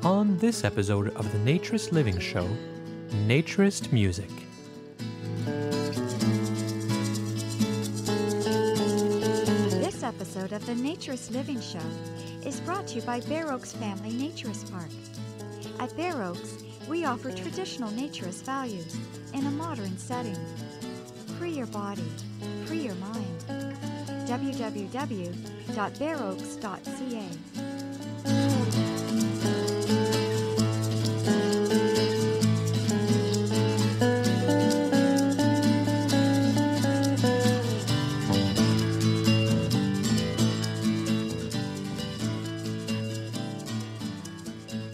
On this episode of the Naturist Living Show, Naturist Music. This episode of the Naturist Living Show is brought to you by Bear Oaks Family Naturist Park. At Bear Oaks, we offer traditional naturist values in a modern setting. Free your body, free your mind. www.bearoaks.ca.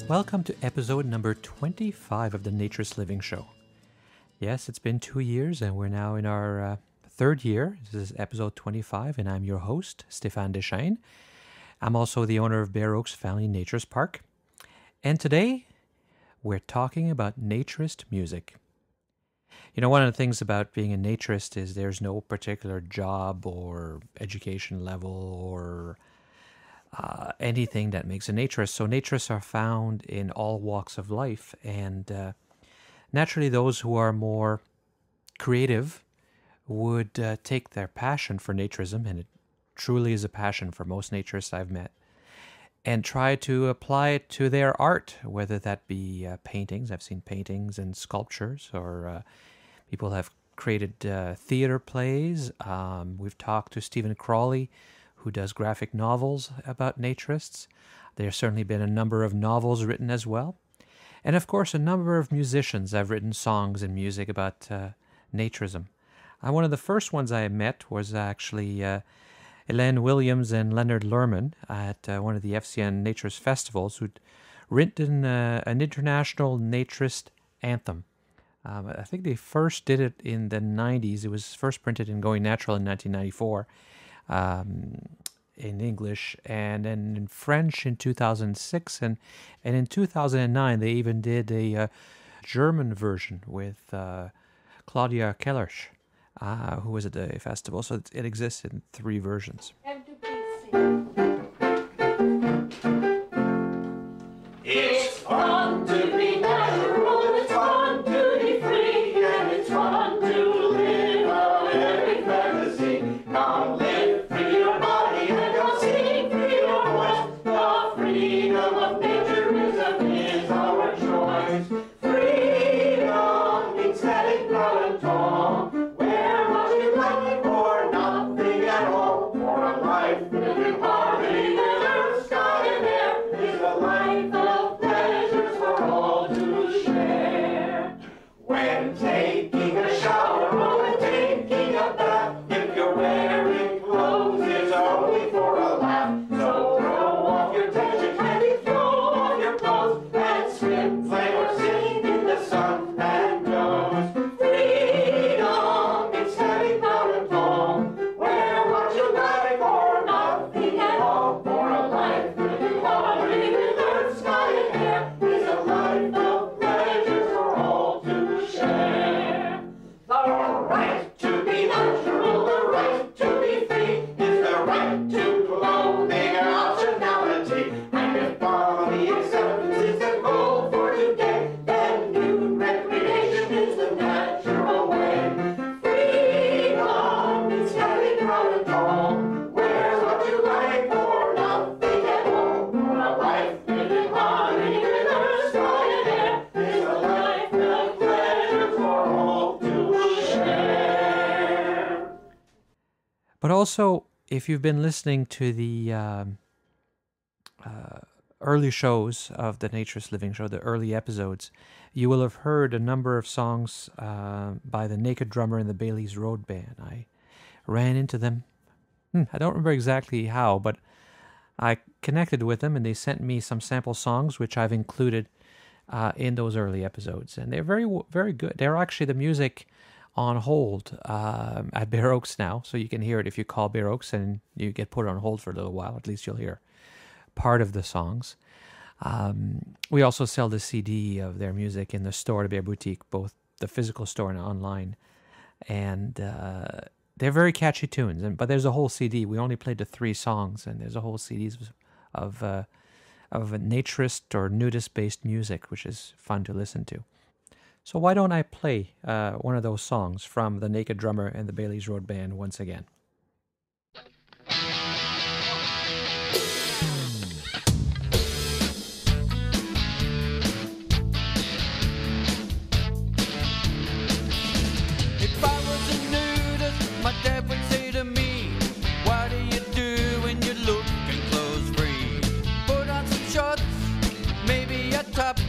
Welcome to episode number 25 of the Naturist Living Show. Yes, it's been 2 years and we're now in our third year. This is episode 25 and I'm your host, Stéphane Deschênes. I'm also the owner of Bear Oaks Family Naturist Park. And today, we're talking about naturist music. You know, one of the things about being a naturist is there's no particular job or education level or anything that makes a naturist. So naturists are found in all walks of life, and naturally those who are more creative would take their passion for naturism, and it truly is a passion for most naturists I've met, and try to apply it to their art, whether that be paintings. I've seen paintings and sculptures, or people have created theater plays. We've talked to Stephen Crawley, who does graphic novels about naturists. There's certainly been a number of novels written as well. And of course, a number of musicians have written songs and music about naturism. One of the first ones I met was actually Elaine Williams and Leonard Lerman at one of the FCN Naturist Festivals, who'd written an international naturist anthem. I think they first did it in the 90s. It was first printed in Going Natural in 1994. In English, and then in French in 2006, and in 2009 they even did a German version with Claudia Kellersch, who was at the festival. So it exists in 3 versions. It's fun to be natural, and it's fun to be free, and it's fun to live out every fantasy. Come live free your body and come sing free your voice. The freedom of naturism is our choice. Freedom means standing proud and tall. Wear what you like or nothing at all. For a life lived in harmony with earth, sky, and air is a life of pleasures for all to share. When taking a shower or when taking a bath, if you're wearing clothes, it's only for a laugh. So throw off your tension, candy, throw off your clothes, and swim, play, or sing in the sun and goes. Freedom means standing proud and tall. Wear what you like or nothing at all. For a life lived in harmony with earth, sky, and air is a life of pleasures for all to share. The right to be natural, the right to be free, is the right to clothing and optionality. And if body acceptance is the goal for today, then nude recreation is the natural way. Freedom means standing proud and tall. Wear what you like or nothing at all. For a life lived in harmony with earth, sky, and air is a life of pleasure for all to share. But also, if you've been listening to the early shows of the Naturist Living Show, the early episodes, you will have heard a number of songs by the Naked Drummer and the Bailey's Road Band. I ran into them. I don't remember exactly how, but I connected with them and they sent me some sample songs, which I've included in those early episodes. And they're very, very good. They're actually the music on hold at Bear Oaks now, so you can hear it if you call Bear Oaks and you get put on hold for a little while. At least you'll hear part of the songs. We also sell the CD of their music in the store, the Bear Boutique, both the physical store and online. And they're very catchy tunes. But there's a whole CD. We only played the 3 songs, and there's a whole CDs of naturist or nudist-based music, which is fun to listen to. So why don't I play one of those songs from the Naked Drummer and the Bailey's Road Band once again? If I was a nudist, my dad would say to me, what do you do when you're looking clothes free? Put on some shorts, maybe a top,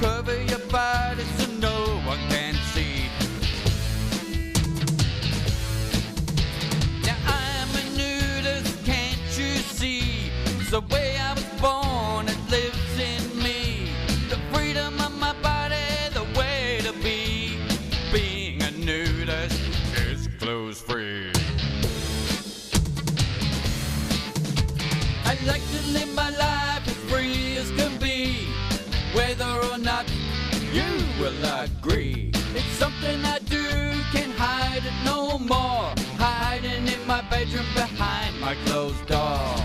cover your body so no one can see. Now I'm a nudist, can't you see? It's the way I was born, it lives in me. The freedom of my body, the way to be. Being a nudist is clothes free. I like to live my life as free as can be, whether or not you will agree. It's something I do, can't hide it no more. Hiding in my bedroom behind my closed door.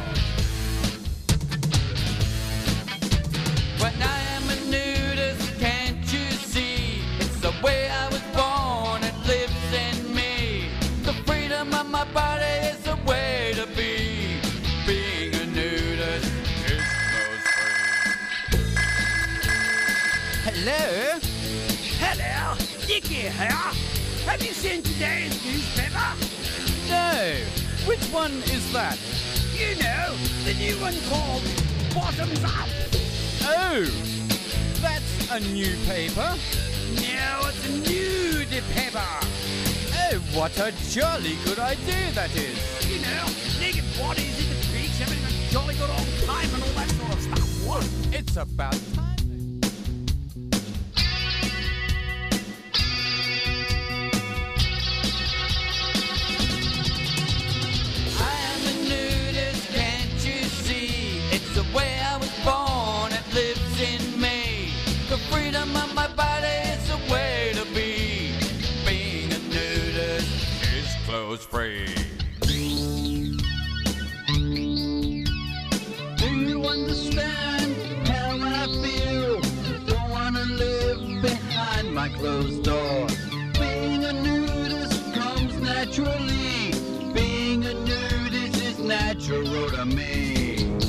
When I am a nudist, can't you see? It's the way I was born, it lives in me. The freedom of my body is the way to be. Being a nudist is clothes free. Hello? Hello, Dickie here. Have you seen today's newspaper? No, which one is that? You know, the new one called Bottoms Up. Oh, that's a new paper. No, it's a nude paper. Oh, what a jolly good idea that is. You know, naked bodies in the beach having a jolly good old time and all that sort of stuff. What? It's about time. I am a nudist, can't you see? It's the way I was born, it lives in me. The freedom of my body is the way to be. Being a nudist is clothes free. Do you understand how I feel? Don't wanna live behind my closed door. Being a nudist comes naturally. Being a nudist is natural to me.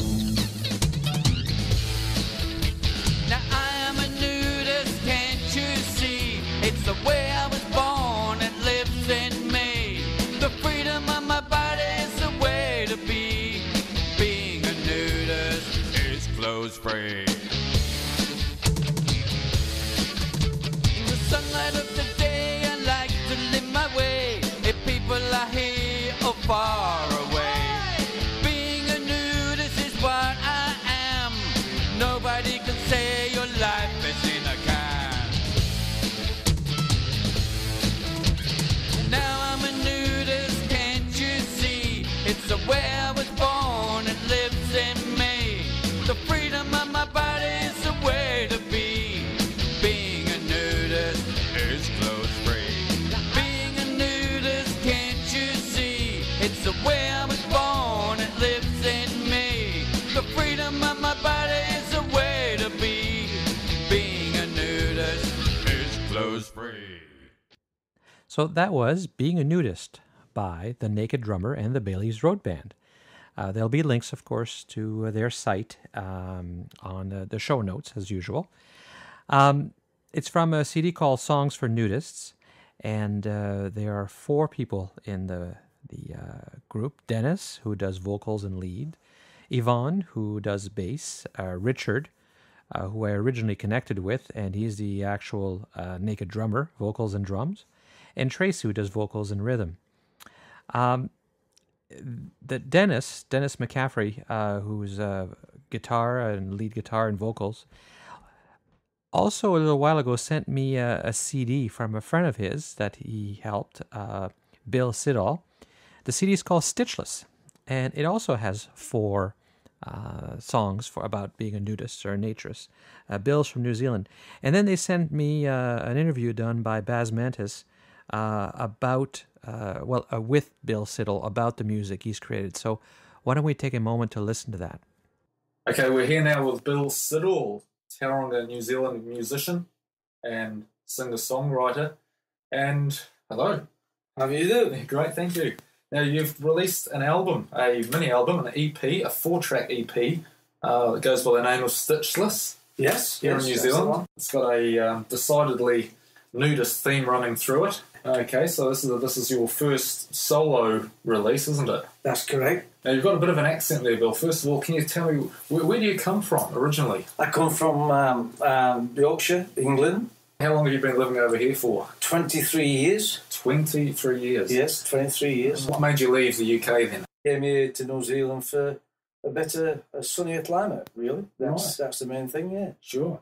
Now I am a nudist, can't you see? It's the way I was born, it lives in me. The freedom of my body is the way to be. Being a nudist is clothes free. In the sunlight of the day, I like to live my way. If people are here or far away, being a nudist is what I am. Nobody can say your life is in a can. Now I'm a nudist, can't you see? It's the way I was born, it lives in me. The freedom of my body is the way to be. Being a nudist is clothes free. Being a nudist, can't you see? It's the way I was born, it lives in me. The freedom of my body is the way to be. Being a nudist is clothes free. So that was Being a Nudist by the Naked Drummer and the Bailey's Road Band. There'll be links, of course, to their site on the show notes, as usual. It's from a CD called Songs for Nudists, and there are 4 people in the group. Dennis, who does vocals and lead. Yvonne, who does bass. Richard, who I originally connected with, and he's the actual Naked Drummer, vocals and drums. And Tracy, who does vocals and rhythm. The Dennis McCaffrey, who's guitar and lead guitar and vocals, also a little while ago sent me a CD from a friend of his that he helped, Bill Siddall. The CD is called Stitchless, and it also has 4 songs about being a nudist or a naturist. Bill's from New Zealand. And then they sent me an interview done by Baz Mantis with Bill Siddle about the music he's created. So why don't we take a moment to listen to that? Okay, we're here now with Bill Siddle, Tauranga, New Zealand musician and singer-songwriter. And hello. How are you doing? Great, thank you. Now, you've released an album, a mini-album, an EP, a 4-track EP that goes by the name of Stitchless. Yes. Here in New Zealand. It's got a decidedly nudist theme running through it. Okay, so this is your first solo release, isn't it? That's correct. Now, you've got a bit of an accent there, Bill. First of all, can you tell me, where do you come from originally? I come from Yorkshire, England. How long have you been living over here for? 23 years. 23 years? Yes, 23 years. What made you leave the UK then? Came here to New Zealand for a sunnier climate, really. That's the main thing, yeah. Sure.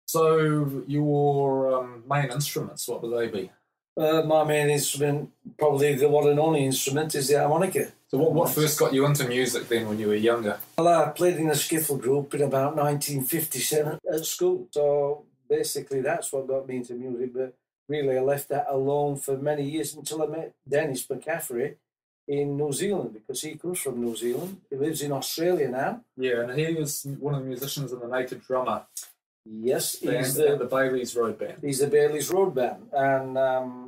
So your main instruments, what would they be? My main instrument, probably the one and only instrument, is the harmonica. So what first got you into music then when you were younger? Well, I played in a skiffle group in about 1957 at school. So basically that's what got me into music, but really I left that alone for many years until I met Dennis McCaffrey in New Zealand, because he comes from New Zealand. He lives in Australia now. Yeah, and he was one of the musicians in the Naked Drummer. Yes, he's the Bailey's Road Band. He's the Bailey's Road Band, and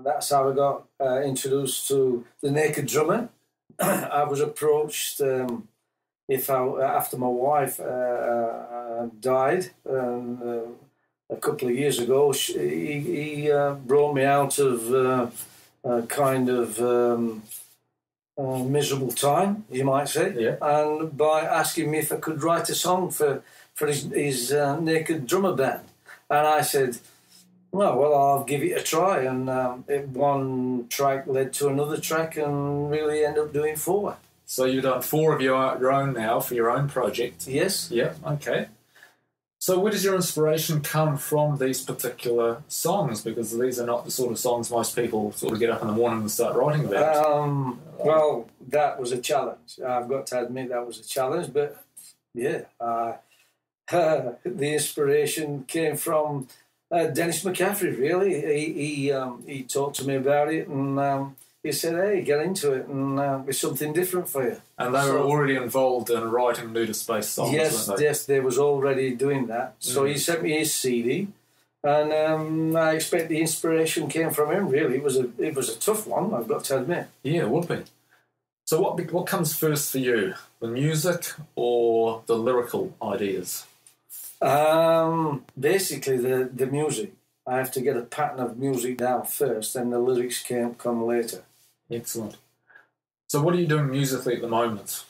that's how I got introduced to the Naked Drummer. I was approached after my wife died a couple of years ago. He brought me out of a kind of miserable time, you might say, yeah. And by asking me if I could write a song for his Naked Drummer Band. And I said, well, I'll give it a try. And one track led to another track and really ended up doing 4. So you've done 4 of your own now for your own project? Yes. Yeah, okay. So where does your inspiration come from these particular songs? Because these are not the sort of songs most people sort of get up in the morning and start writing about. Well, that was a challenge. I've got to admit that was a challenge. But, yeah, the inspiration came from Dennis McCaffrey, really. He talked to me about it, and he said, hey, get into it, and it's something different for you. And they were already involved in writing nudist-based songs, weren't they? Yes, they was already doing that. So he sent me his CD, and I expect the inspiration came from him, really. It was a tough one, I've got to admit. Yeah, it would be. So what comes first for you, the music or the lyrical ideas? Basically, the music. I have to get a pattern of music down first, and the lyrics can come later. Excellent. So what are you doing musically at the moment?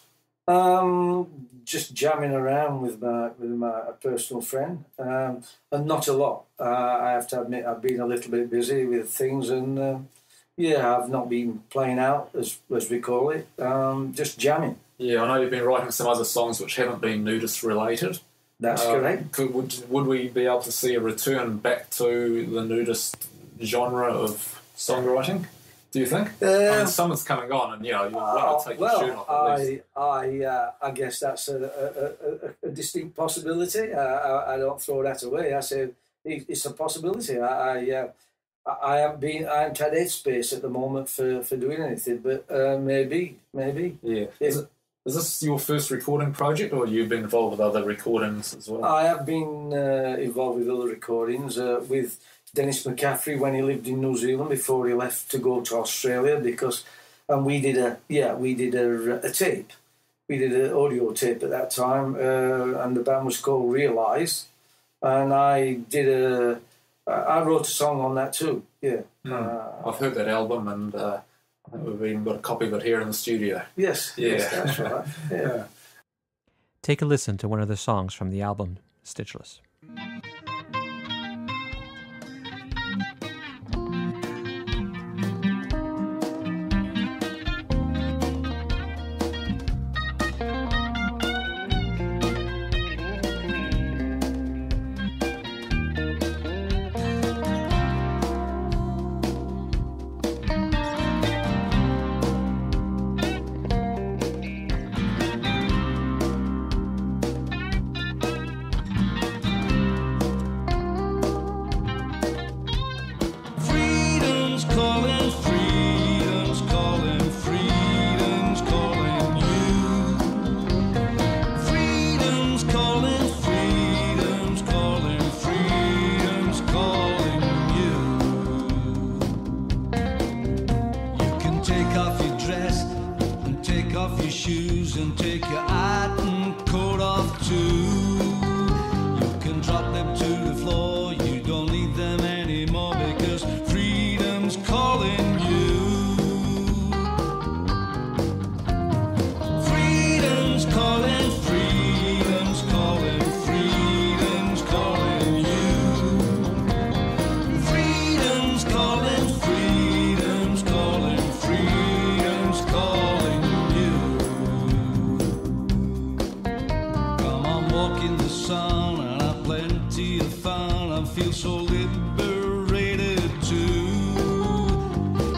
Just jamming around with my personal friend, and not a lot. I have to admit, I've been a little bit busy with things, and I've not been playing out, as we call it, just jamming. Yeah, I know you've been writing some other songs which haven't been nudist-related. That's correct. Would we be able to see a return back to the nudist genre of songwriting, do you think? Summer's coming on, and you want to take your shirt off at least. I guess that's a distinct possibility. I don't throw that away. I say it's a possibility. I haven't had headspace at the moment for doing anything, but maybe. Yeah. Is this your first recording project, or you've been involved with other recordings as well? I have been involved with other recordings with Dennis McCaffrey when he lived in New Zealand before he left to go to Australia, and we did a tape. We did an audio tape at that time, and the band was called Realise, and I wrote a song on that too. Yeah, I've heard that album, and I think we've even got a copy of it here in the studio. Yes, that's right. Yeah. Take a listen to one of the songs from the album, Stitchless. shoes and take your hat and coat off too. You can drop them to the floor, you don't need them anymore because freedom's calling you. Freedom's calling, freedom's calling, freedom's calling you. Freedom's calling, freedom's calling, freedom's calling you. Come on, walk in the sun and have plenty of fun and feel so liberated too.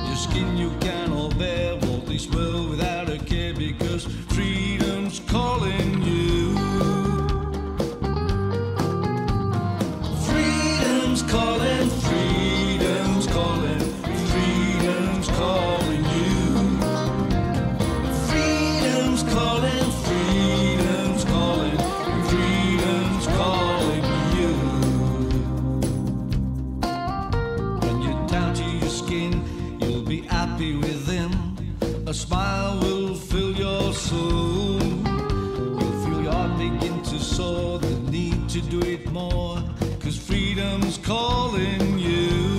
Your skin you cannot bear, walk this world without a care because freedom's calling you. Freedom's calling, freedom's calling, freedom's calling you. Freedom's calling, freedom's calling, freedom's calling you. When you're down to your skin, you'll be happy within. A smile will fill your soul. You'll feel your heart begin to soar, the need to do it more, 'cause freedom's calling you.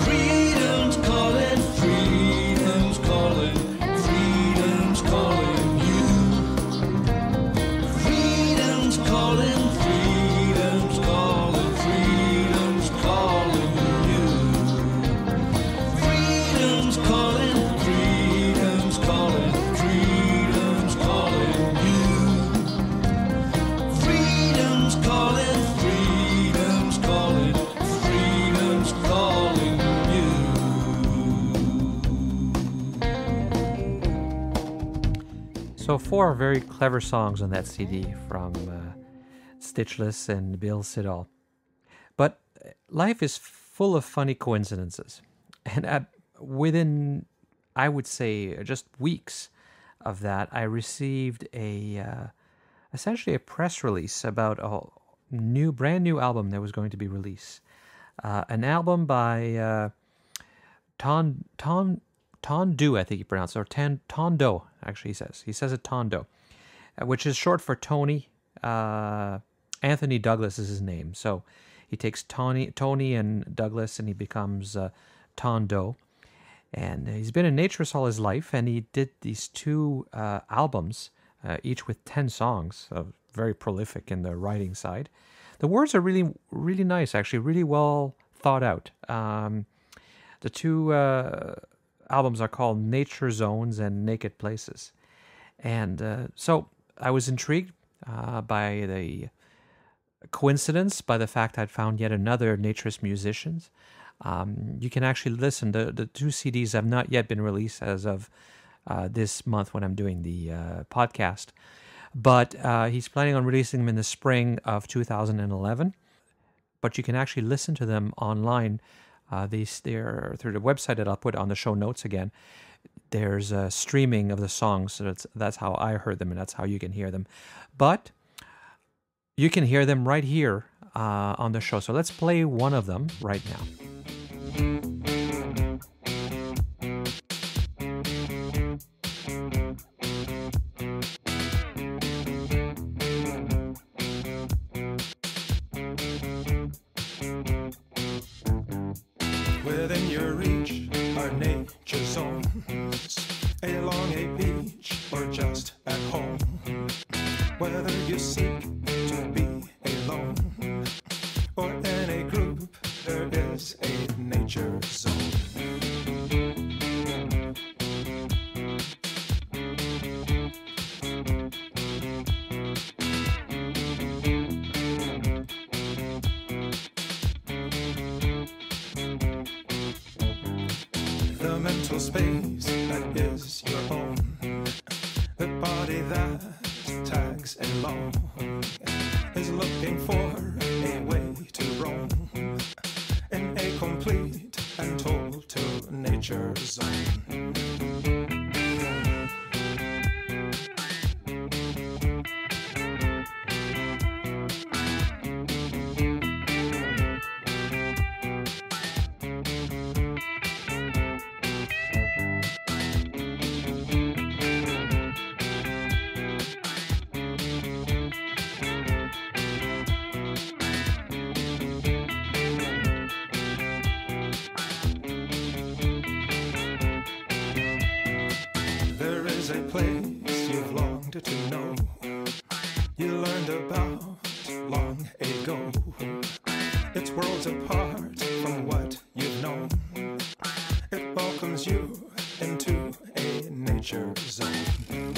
Freedom's calling, freedom's calling, freedom's calling you. Freedom's calling, freedom's calling, freedom's calling you. Freedom's calling, freedom's calling, freedom's calling you. Freedom's calling, freedom's calling, freedom's calling you. So 4 very clever songs on that CD from Stitchless and Bill Siddall. But life is full of funny coincidences. And within, I would say, just weeks of that, I received essentially a press release about a brand new album that was going to be released. An album by Tondo, I think he pronounced it, or Tondo, actually he says. He says it Tondo, which is short for Tony. Anthony Douglas is his name. So he takes Tony and Douglas and he becomes Tondo. And he's been a naturist all his life, and he did these 2 albums, each with 10 songs, very prolific in the writing side. The words are really, really nice, actually, really well thought out. The 2 albums are called Nature Zones and Naked Places. And so I was intrigued by the coincidence, by the fact I'd found yet another naturist musicians. You can actually listen. The 2 CDs have not yet been released as of this month when I'm doing the podcast. But he's planning on releasing them in the spring of 2011. But you can actually listen to them online. They're through the website that I'll put on the show notes again. There's a streaming of the songs, so that's how I heard them, and that's how you can hear them. But you can hear them right here on the show. So let's play one of them right now. Within your reach are nature zones, along a beach or just at home. Whether you seek to be alone or in a group, there is a nature zone. The mental space that is your own, the body that tags along, is looking for a way to roam in a complete and total nature zone. There's a place you've longed to know, you learned about long ago. It's worlds apart from what you've known. It welcomes you into a nature zone.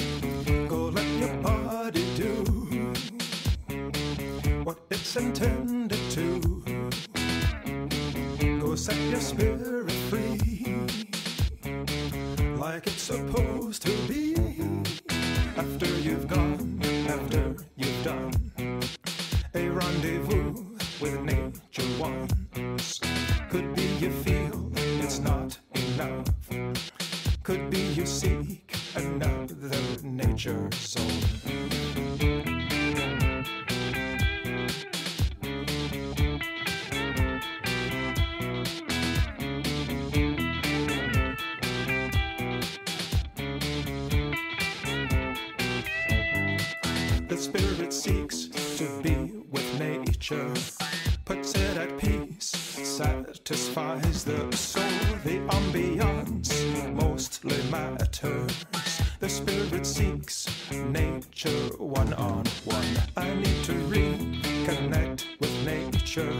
Go let your body do what it's intended to. Go set your spirit free, like it's supposed to be. After you've gone, after you've done a rendezvous with nature once. Could be you feel it's not enough. Could be you seek another nature zone. The spirit seeks to be with nature, puts it at peace, satisfies the soul. The ambiance mostly matters. The spirit seeks nature one-on-one. I need to reconnect with nature.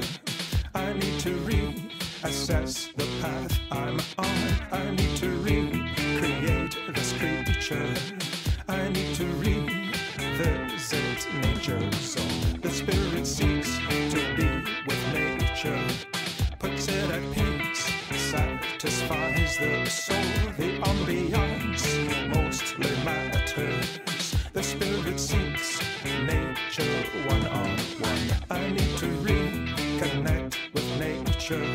I need to reassess the path I'm on. I need to recreate this creature. I need to revisit nature zone. The spirit seeks to be with nature, puts it at peace, satisfies the soul. The ambiance mostly matters. The spirit seeks nature one-on-one. I need to reconnect with nature.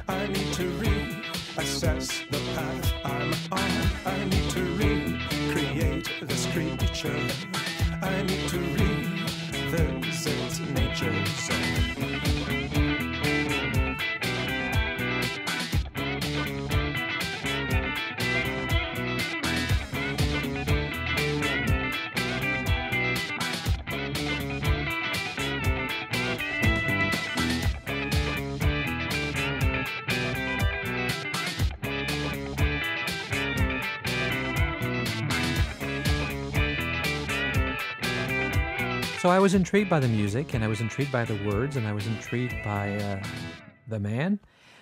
I need to reassess the path I'm on. I need to recreate this creature. I need to revisit nature zone. So I was intrigued by the music, and I was intrigued by the words, and I was intrigued by the man.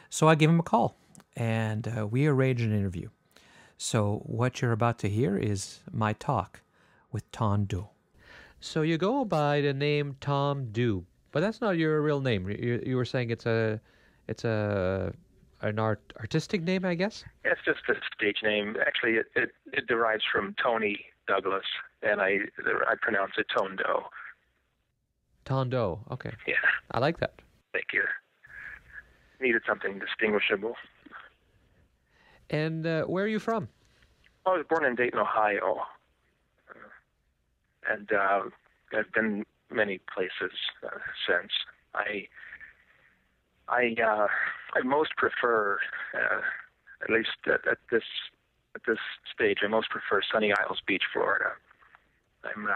So I gave him a call, and we arranged an interview. So what you're about to hear is my talk with Tom Do. So you go by the name Tom Do, but that's not your real name. You were saying it's an artistic name, I guess? Yeah, it's just a stage name. Actually, it derives from Tony Douglas, and I pronounce it Tondo. Tondo, okay. Yeah. I like that. Thank you. Needed something distinguishable. And where are you from? I was born in Dayton, Ohio, and I've been many places since. I most prefer, at least at this stage, I most prefer Sunny Isles Beach, Florida. I'm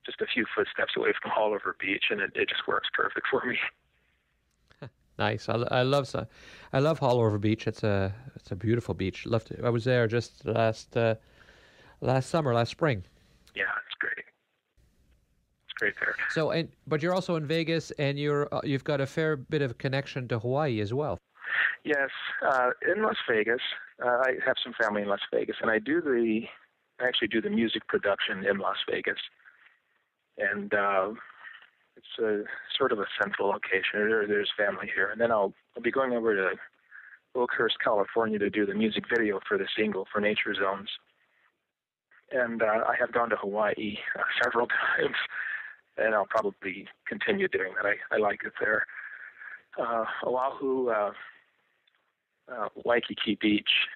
just a few footsteps away from Haulover Beach, and it just works perfect for me. Nice. I love Haulover Beach. It's a beautiful beach. Loved it. I was there just last spring. Yeah, it's great. It's great there. So, but you're also in Vegas, and you've got a fair bit of connection to Hawaii as well. Yes, in Las Vegas. I have some family in Las Vegas, and I actually do the music production in Las Vegas. And it's a sort of a central location. There's family here. And then I'll be going over to Oakhurst, California to do the music video for the single for Nature Zones. And I have gone to Hawaii several times, and I'll probably continue doing that. I like it there. Oahu, Waikiki Beach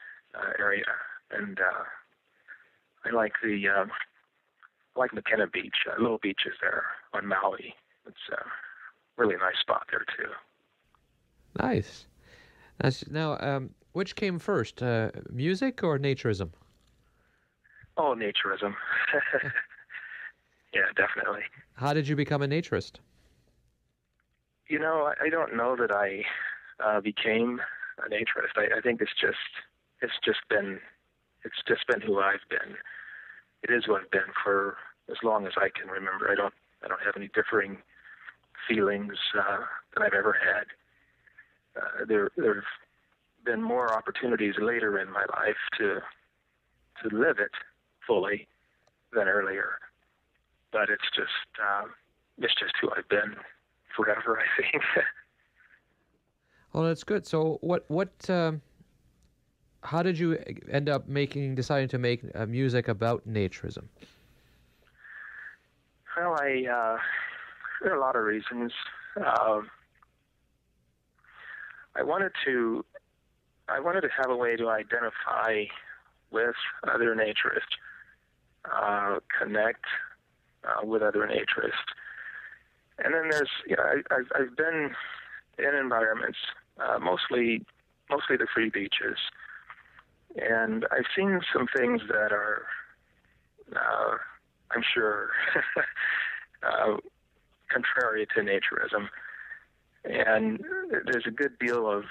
area, and I like McKenna Beach, Little Beaches there on Maui. It's a really nice spot there too. Nice. Now, which came first, music or naturism? Oh, naturism. Yeah, definitely. How did you become a naturist? You know, I don't know that I became a naturist. I think it's just It's just been who I've been. It is who I've been for as long as I can remember. I don't have any differing feelings than I've ever had. There've been more opportunities later in my life to live it fully than earlier, but it's just who I've been forever, I think. Well, that's good. So, how did you end up deciding to make music about naturism? Well, there are a lot of reasons. I wanted to have a way to identify with other naturists, connect with other naturists, and then there's I've been in environments, mostly the free beaches, and I've seen some things that are, I'm sure, contrary to naturism, and there's a good deal of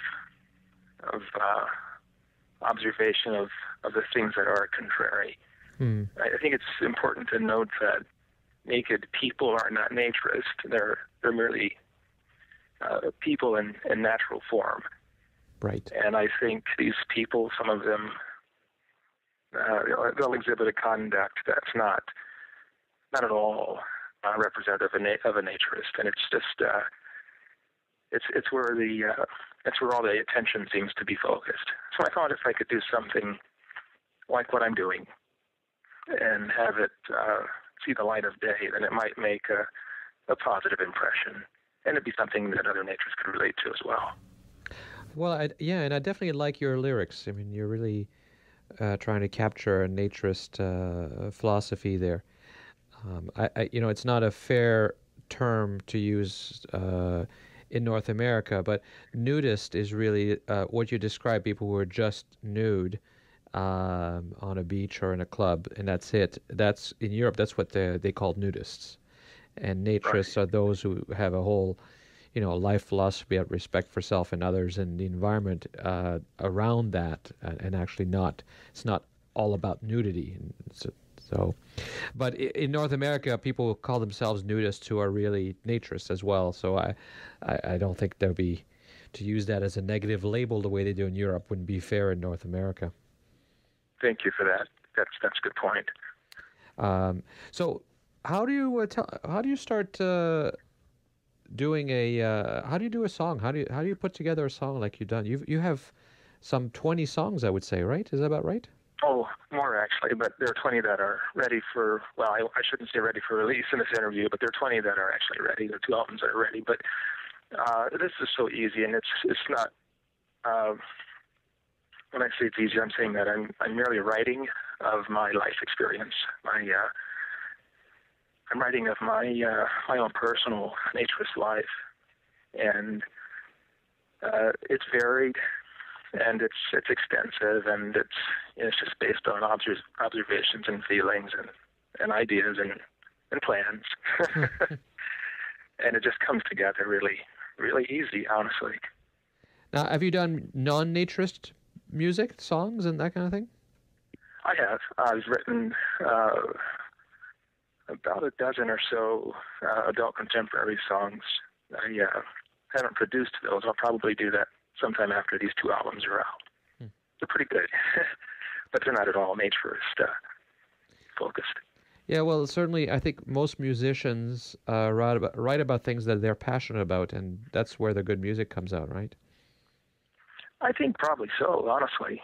observation of the things that are contrary. I think it's important to note that naked people are not naturists. They're merely people in natural form. Right. And I think these people, some of them, they'll exhibit a conduct that's not at all representative of a naturist, and it's just it's where all the attention seems to be focused. So I thought if I could do something like what I'm doing and have it see the light of day, then it might make a positive impression, and it'd be something that other naturists could relate to as well. Well, and I definitely like your lyrics. I mean, you're really trying to capture a naturist philosophy there. It's not a fair term to use in North America, but nudist is really what you describe, people who are just nude on a beach or in a club, and that's it. That's in Europe. That's what they call nudists, and naturists are those who have a whole, life philosophy of respect for self and others and the environment around that, and actually it's not all about nudity. But in North America, people call themselves nudists who are really naturists as well. So I don't think to use that as a negative label the way they do in Europe wouldn't be fair in North America. Thank you for that. That's a good point. So how do you start doing how do you do a song? How do you put together a song like you've done? You have some 20 songs, I would say, right? Is that about right? Oh, more actually, but there are 20 that are ready for, well, I shouldn't say ready for release in this interview, but there are 20 that are actually ready. There are 2 albums that are ready, but this is so easy, and it's not, when I say it's easy, I'm saying that I'm merely writing of my life experience. I'm writing of my own personal naturist life, and it's varied, and it's extensive, and it's just based on observations and feelings and ideas and plans, and it just comes together really, really easy, honestly. Now, have you done non-naturist music, songs, and that kind of thing? I have. I've written about a dozen or so adult contemporary songs. I haven't produced those. I'll probably do that sometime after these 2 albums are out. They're pretty good, but they're not at all naturist focused. Yeah, well, certainly I think most musicians write about things that they're passionate about, and that's where the good music comes out, right? I think probably so, honestly.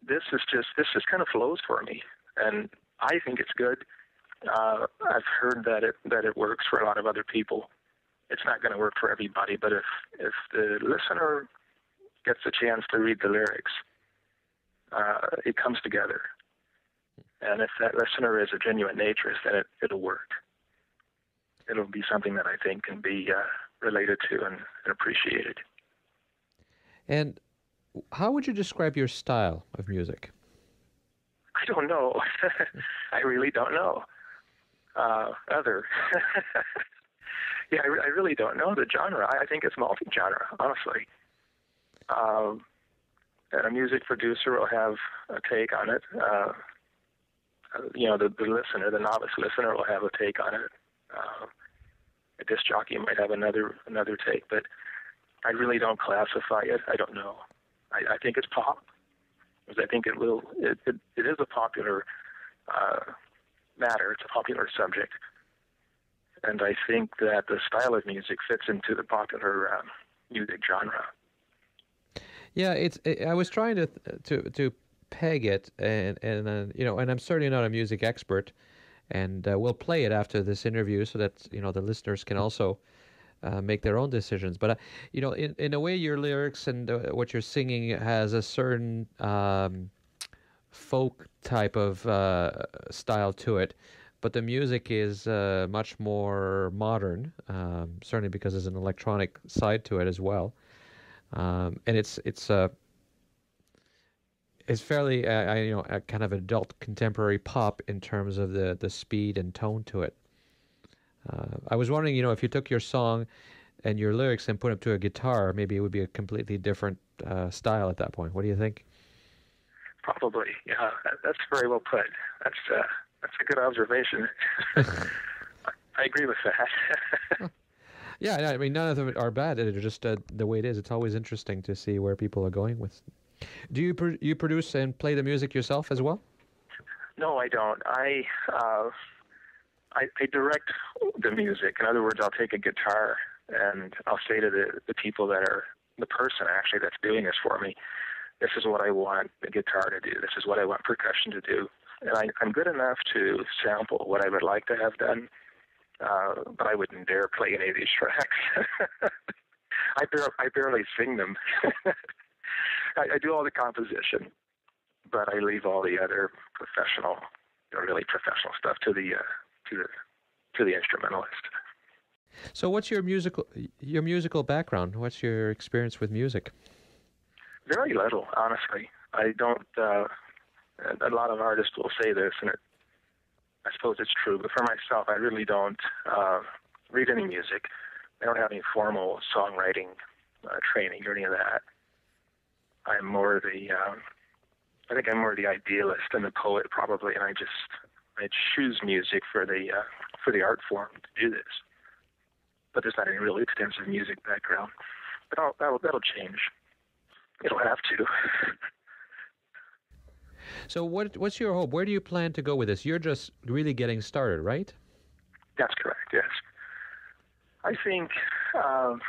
This just kind of flows for me, and I think it's good. I've heard that it works for a lot of other people. It's not going to work for everybody, but if the listener gets a chance to read the lyrics, it comes together. And if that listener is a genuine naturist, then it'll work. It'll be something that I think can be related to and appreciated. And how would you describe your style of music? I don't know. I really don't know. Yeah, I really don't know the genre. I think it's multi-genre, honestly. and a music producer will have a take on it. The listener, the novice listener, will have a take on it. A disc jockey might have another take, but I really don't classify it. I don't know. I think it's pop, because I think it is a popular matter. It's a popular subject, and I think that the style of music fits into the popular music genre. Yeah, I was trying to peg it, and I'm certainly not a music expert, and we'll play it after this interview so that the listeners can also make their own decisions. But in a way, your lyrics and what you're singing has a certain folk type of style to it, but the music is much more modern, certainly because there's an electronic side to it as well. And it's fairly a kind of adult contemporary pop in terms of the speed and tone to it. I was wondering, if you took your song and your lyrics and put them to a guitar, maybe it would be a completely different style at that point. What do you think? Probably, yeah. That's very well put. That's a good observation. I agree with that. Yeah, I mean, none of them are bad. They're just the way it is. It's always interesting to see where people are going with. Do you produce and play the music yourself as well? No, I don't. I direct the music. In other words, I'll take a guitar and I'll say to the people that are the person actually that's doing this for me, this is what I want the guitar to do. This is what I want percussion to do. And I'm good enough to sample what I would like to have done. But I wouldn't dare play any of these tracks. I barely sing them. I do all the composition, but I leave all the other really professional stuff to the instrumentalist. So, what's your musical background? What's your experience with music? Very little, honestly. I don't. A lot of artists will say this, and I suppose it's true, but for myself, I really don't read any music. I don't have any formal songwriting training or any of that. I'm more I think I'm more the idealist and the poet probably, and I choose music for the art form to do this. But there's not any really extensive music background. But that'll change. It'll have to. So what's your hope? Where do you plan to go with this? You're just really getting started, right? That's correct, yes. I think I'm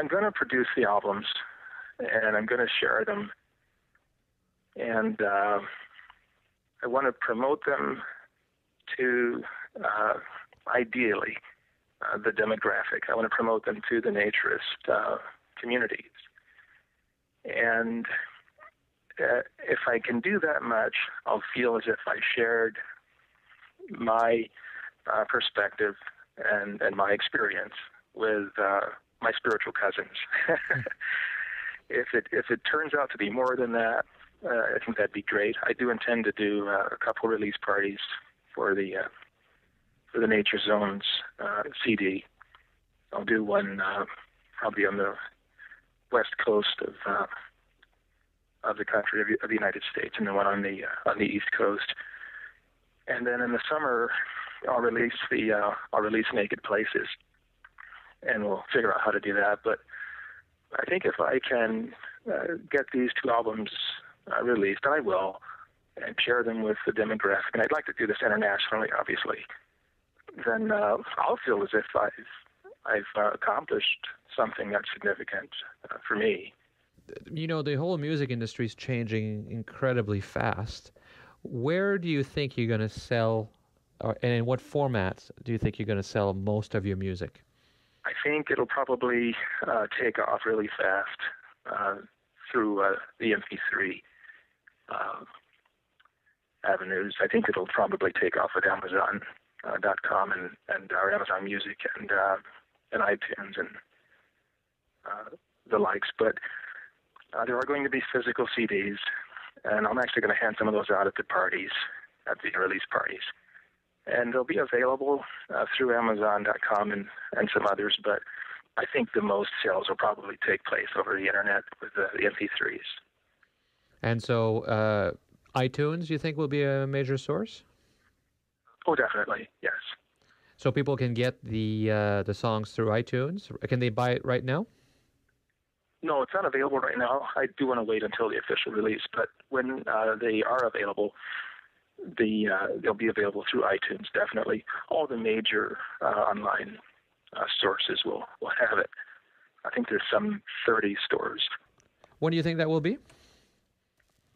going to produce the albums, and I'm going to share them. And I want to promote them to, ideally, the demographic. I want to promote them to the naturist communities. And if I can do that much, I'll feel as if I shared my perspective and my experience with my spiritual cousins. If it turns out to be more than that, I think that'd be great. I do intend to do a couple release parties for the Nature Zones CD. I'll do one probably on the west coast of the country of the United States, and then one on the East Coast. And then in the summer, I'll release Naked Places, and we'll figure out how to do that. But I think if I can get these two albums released, and I will, and share them with the demographic, and I'd like to do this internationally, obviously, then I'll feel as if I've accomplished something that's significant for me. The whole music industry is changing incredibly fast. Where do you think you're going to sell, and in what formats do you think you're going to sell most of your music? I think it'll probably take off really fast through the MP3 avenues. I think it'll probably take off at Amazon.com and our Amazon Music and iTunes and the likes. But there are going to be physical CDs, and I'm actually going to hand some of those out at the parties, at the release parties. And they'll be available through Amazon.com and some others, but I think the most sales will probably take place over the internet with the MP3s. And so iTunes, you think, will be a major source? Oh, definitely, yes. So people can get the songs through iTunes. Can they buy it right now? No, it's not available right now. I do want to wait until the official release, but when they are available, they'll be available through iTunes, definitely. All the major online sources will have it. I think there's some 30 stores. When do you think that will be?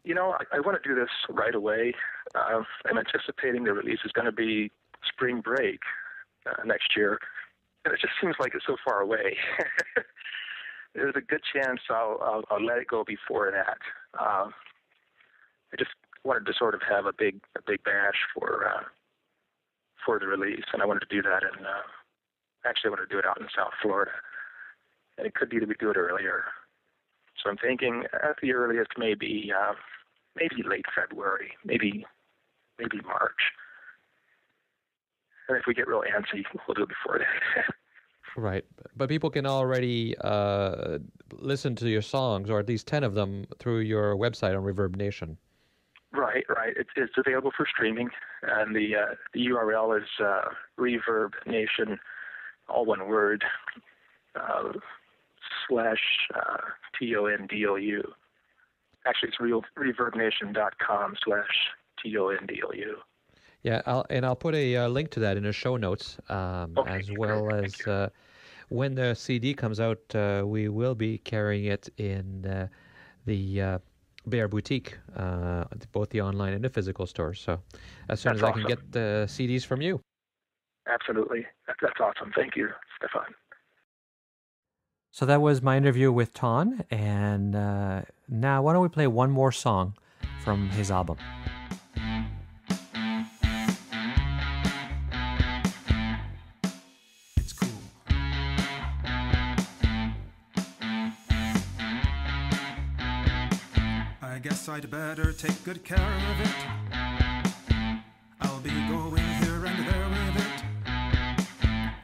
You know, I want to do this right away. I'm anticipating the release is going to be spring break next year, and it just seems like it's so far away. There's a good chance I'll let it go before that. I just wanted to sort of have a big bash for the release, and I wanted to do that in actually I want to do it out in South Florida, and it could be that we do it earlier. So I'm thinking at the earliest maybe late February, maybe March. And if we get real antsy, we'll do it before that. Right. But people can already listen to your songs, or at least 10 of them, through your website on Reverb Nation. Right. It's available for streaming, and the URL is Reverb Nation, all one word, / TONDLU. Actually, it's reverbnation.com / TONDLU. Yeah, I'll put a link to that in the show notes, as well as when the CD comes out, we will be carrying it in the Bear Boutique, both the online and the physical store. So as soon as I can get the CDs from you. Absolutely. That's awesome. Thank you, Stefan. So that was my interview with Ton, and now why don't we play one more song from his album. It's cool. I guess I'd better take good care of it. I'll be going here and there with it.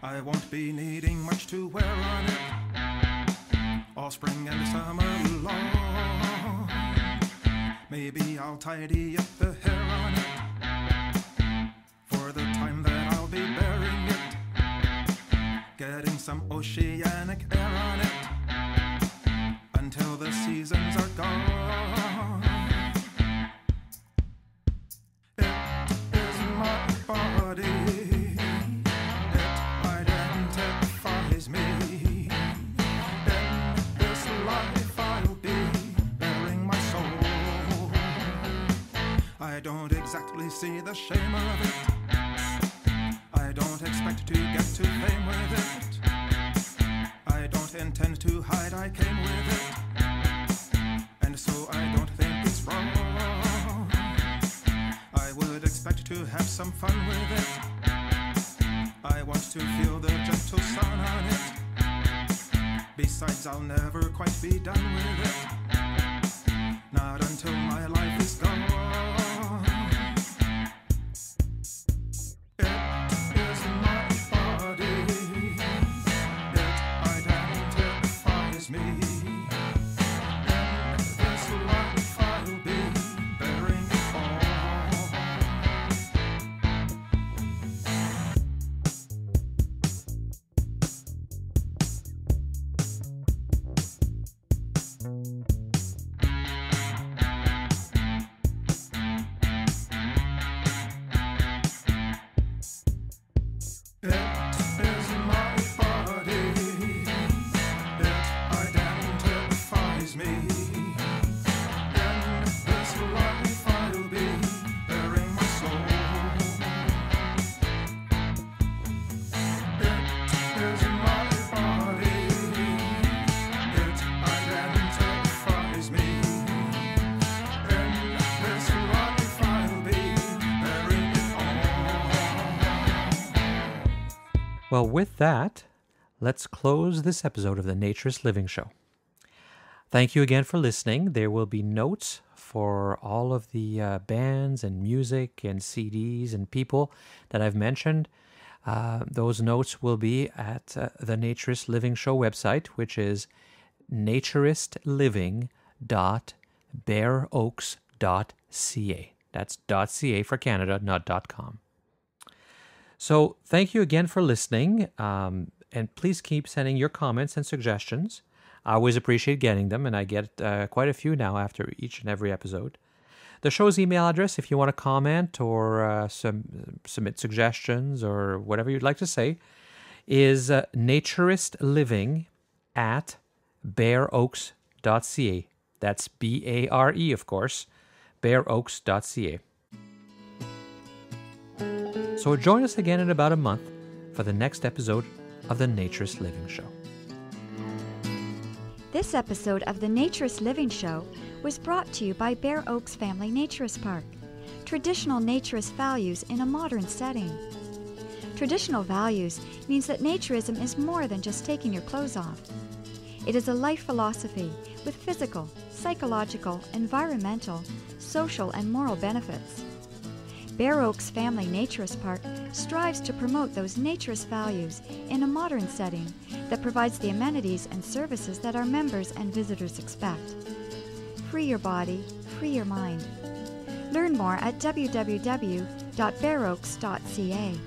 I won't be needing much to wear on it all spring and summer long. Maybe I'll tidy up the hair on it for the time that I'll be bearing it, getting some oceanic air on it until the seasons are gone. It is my body, it identifies me. I don't exactly see the shame of it. I don't expect to get to fame with it. I don't intend to hide I came with it, and so I don't think it's wrong. I would expect to have some fun with it. I want to feel the gentle sun on it. Besides, I'll never quite be done with it, not until my life is gone. Well, with that, let's close this episode of the Naturist Living Show. Thank you again for listening. There will be notes for all of the bands and music and CDs and people that I've mentioned Those notes will be at the Naturist Living Show website, which is naturistliving.bareoaks.ca. That's .ca for Canada, not .com. So thank you again for listening, and please keep sending your comments and suggestions. I always appreciate getting them, and I get quite a few now after each and every episode. The show's email address, if you want to comment or submit suggestions or whatever you'd like to say, is naturistliving@bareoaks.ca. That's BARE, of course, bareoaks.ca. So join us again in about a month for the next episode of the Naturist Living Show. This episode of the Naturist Living Show was brought to you by Bare Oaks Family Naturist Park. Traditional naturist values in a modern setting. Traditional values means that naturism is more than just taking your clothes off. It is a life philosophy with physical, psychological, environmental, social, and moral benefits. Bare Oaks Family Naturist Park strives to promote those naturist values in a modern setting that provides the amenities and services that our members and visitors expect. Free your body, free your mind. Learn more at www.bareoaks.ca.